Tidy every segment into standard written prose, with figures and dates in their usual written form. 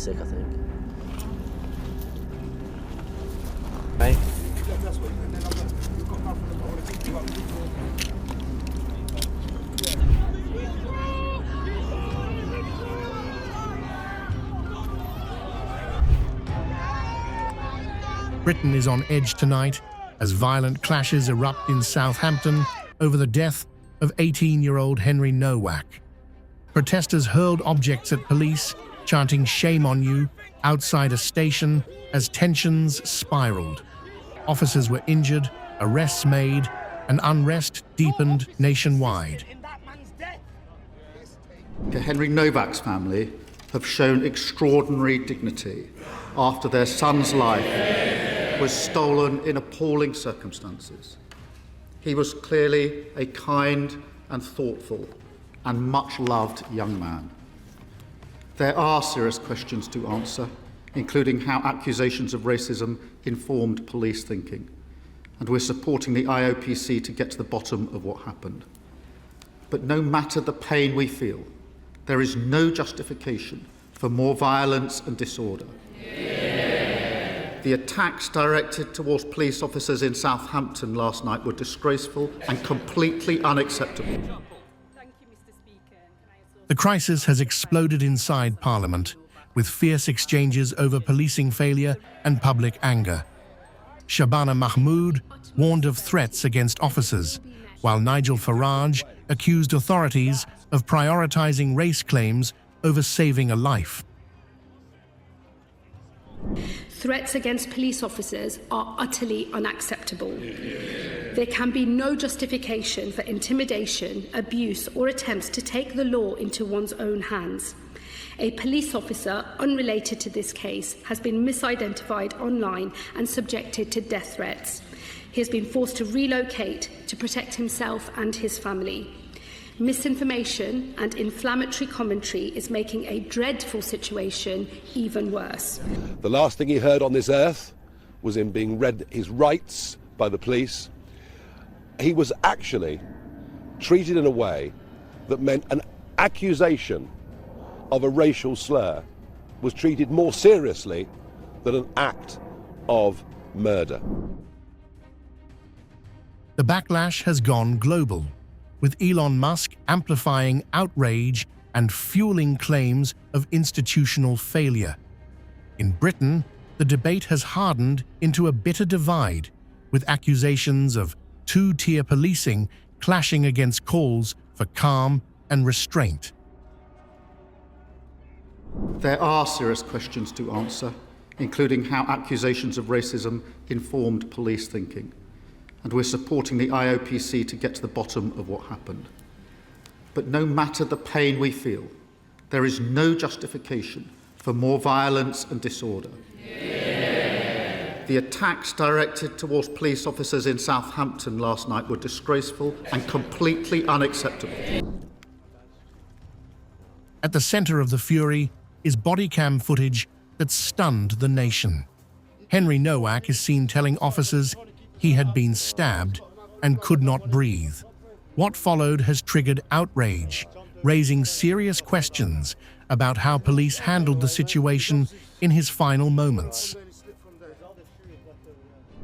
sick, I think. Right. Britain is on edge tonight as violent clashes erupt in Southampton over the death of 18-year-old Henry Nowak. Protesters hurled objects at police, chanting "Shame on you" outside a station as tensions spiraled. Officers were injured, arrests made, and unrest deepened nationwide. Henry Nowak's family have shown extraordinary dignity after their son's life was stolen in appalling circumstances. He was clearly a kind and thoughtful and much-loved young man. There are serious questions to answer, including how accusations of racism informed police thinking, and we're supporting the IOPC to get to the bottom of what happened. But no matter the pain we feel, there is no justification for more violence and disorder. The attacks directed towards police officers in Southampton last night were disgraceful and completely unacceptable. The crisis has exploded inside Parliament, with fierce exchanges over policing failure and public anger. Shabana Mahmood warned of threats against officers, while Nigel Farage accused authorities of prioritising race claims over saving a life. Threats against police officers are utterly unacceptable. There can be no justification for intimidation, abuse, or attempts to take the law into one's own hands. A police officer unrelated to this case has been misidentified online and subjected to death threats. He has been forced to relocate to protect himself and his family. Misinformation and inflammatory commentary is making a dreadful situation even worse. The last thing he heard on this earth was him being read his rights by the police. He was actually treated in a way that meant an accusation of a racial slur was treated more seriously than an act of murder. The backlash has gone global, with Elon Musk amplifying outrage and fueling claims of institutional failure. In Britain, the debate has hardened into a bitter divide, with accusations of two-tier policing clashing against calls for calm and restraint. There are serious questions to answer, including how accusations of racism informed police thinking, and we're supporting the IOPC to get to the bottom of what happened. But no matter the pain we feel, there is no justification for more violence and disorder. The attacks directed towards police officers in Southampton last night were disgraceful and completely unacceptable. At the centre of the fury is bodycam footage that stunned the nation. Henry Nowak is seen telling officers he had been stabbed and could not breathe. What followed has triggered outrage, raising serious questions about how police handled the situation in his final moments.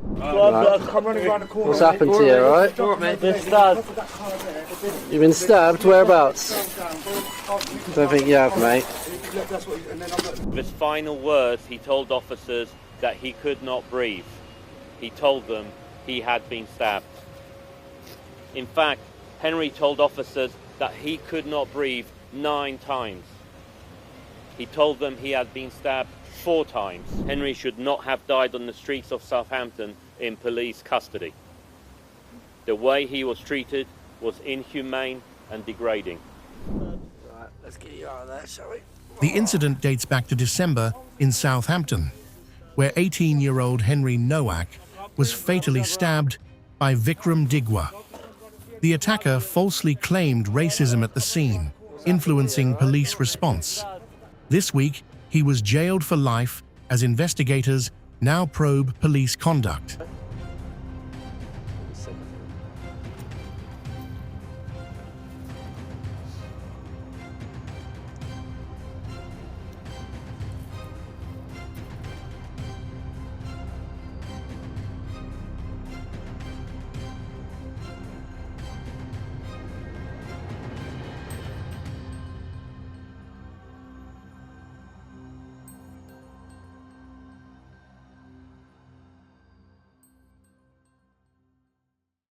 What's happened to you, alright? Been stabbed. You've been stabbed? Whereabouts? Don't think you have, mate. With his final words, he told officers that he could not breathe. He told them he had been stabbed. In fact, Henry told officers that he could not breathe 9 times. He told them he had been stabbed 4 times. Henry should not have died on the streets of Southampton in police custody. The way he was treated was inhumane and degrading. Right, let's get you out of there, shall we? The incident dates back to December in Southampton, where 18-year-old Henry Nowak was fatally stabbed by Vickrum Digwa. The attacker falsely claimed racism at the scene, influencing police response. This week, he was jailed for life as investigators now probe police conduct.